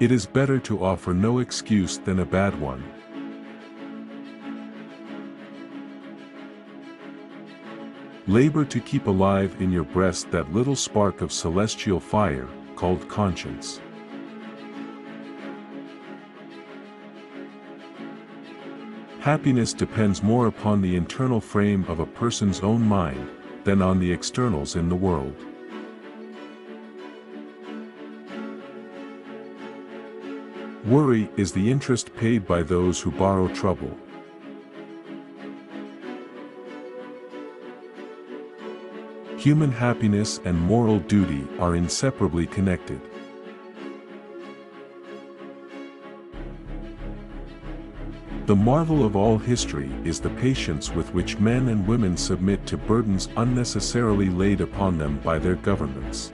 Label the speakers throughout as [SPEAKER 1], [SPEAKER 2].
[SPEAKER 1] It is better to offer no excuse than a bad one. Labor to keep alive in your breast that little spark of celestial fire, called conscience. Happiness depends more upon the internal frame of a person's own mind, than on the externals in the world. Worry is the interest paid by those who borrow trouble. Human happiness and moral duty are inseparably connected. The marvel of all history is the patience with which men and women submit to burdens unnecessarily laid upon them by their governments.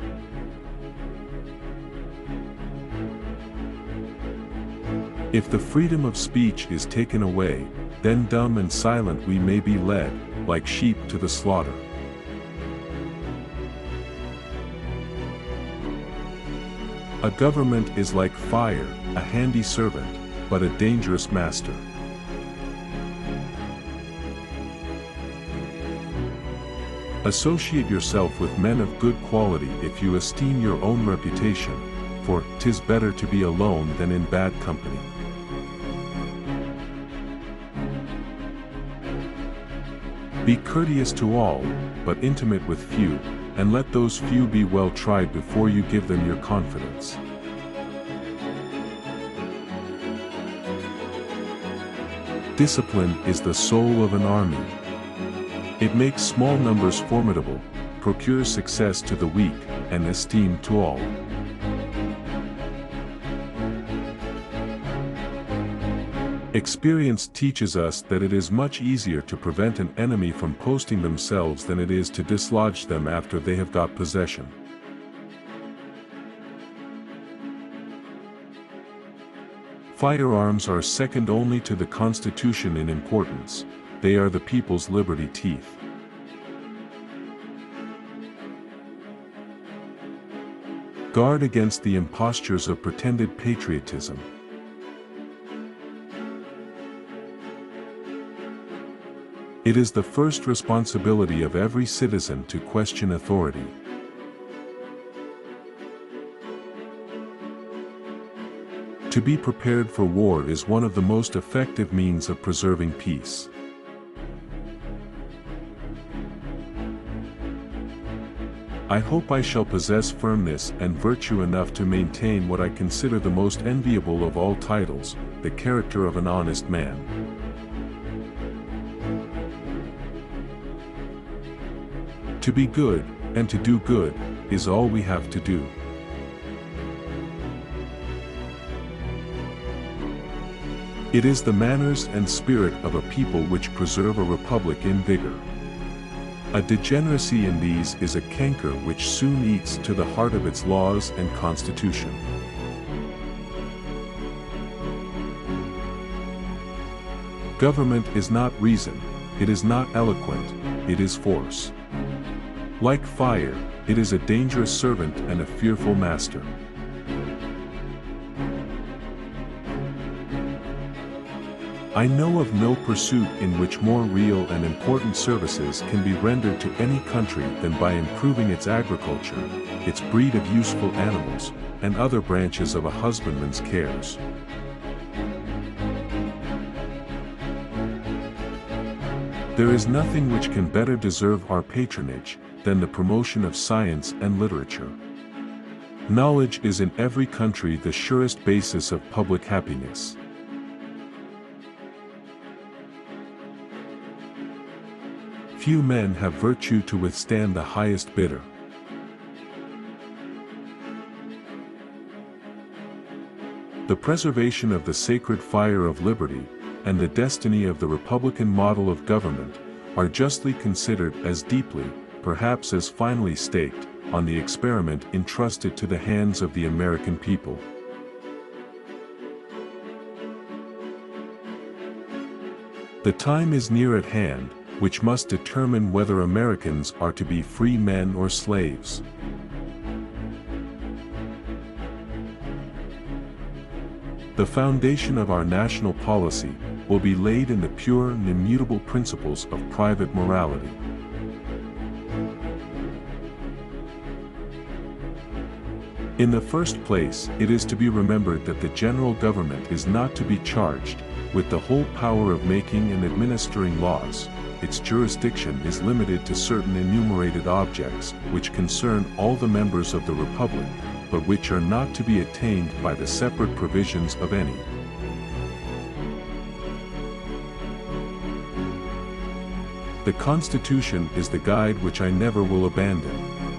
[SPEAKER 1] If the freedom of speech is taken away, then dumb and silent we may be led, like sheep to the slaughter. A government is like fire, a handy servant, but a dangerous master. Associate yourself with men of good quality if you esteem your own reputation, for 'tis better to be alone than in bad company. Be courteous to all, but intimate with few, and let those few be well tried before you give them your confidence. Discipline is the soul of an army. It makes small numbers formidable, procures success to the weak, and esteem to all. Experience teaches us that it is much easier to prevent an enemy from posting themselves than it is to dislodge them after they have got possession. Firearms are second only to the Constitution in importance. They are the people's liberty teeth. Guard against the impostures of pretended patriotism. It is the first responsibility of every citizen to question authority. To be prepared for war is one of the most effective means of preserving peace. I hope I shall possess firmness and virtue enough to maintain what I consider the most enviable of all titles, the character of an honest man. To be good, and to do good, is all we have to do. It is the manners and spirit of a people which preserve a republic in vigor. A degeneracy in these is a canker which soon eats to the heart of its laws and constitution. Government is not reason, it is not eloquent, it is force. Like fire, it is a dangerous servant and a fearful master. I know of no pursuit in which more real and important services can be rendered to any country than by improving its agriculture, its breed of useful animals, and other branches of a husbandman's cares. There is nothing which can better deserve our patronage than the promotion of science and literature. Knowledge is in every country the surest basis of public happiness. Few men have virtue to withstand the highest bidder. The preservation of the sacred fire of liberty, and the destiny of the republican model of government, are justly considered as deeply, perhaps as finally staked, on the experiment entrusted to the hands of the American people. The time is near at hand, which must determine whether Americans are to be free men or slaves. The foundation of our national policy will be laid in the pure and immutable principles of private morality. In the first place, it is to be remembered that the general government is not to be charged with the whole power of making and administering laws. Its jurisdiction is limited to certain enumerated objects, which concern all the members of the Republic, but which are not to be attained by the separate provisions of any. The Constitution is the guide which I never will abandon.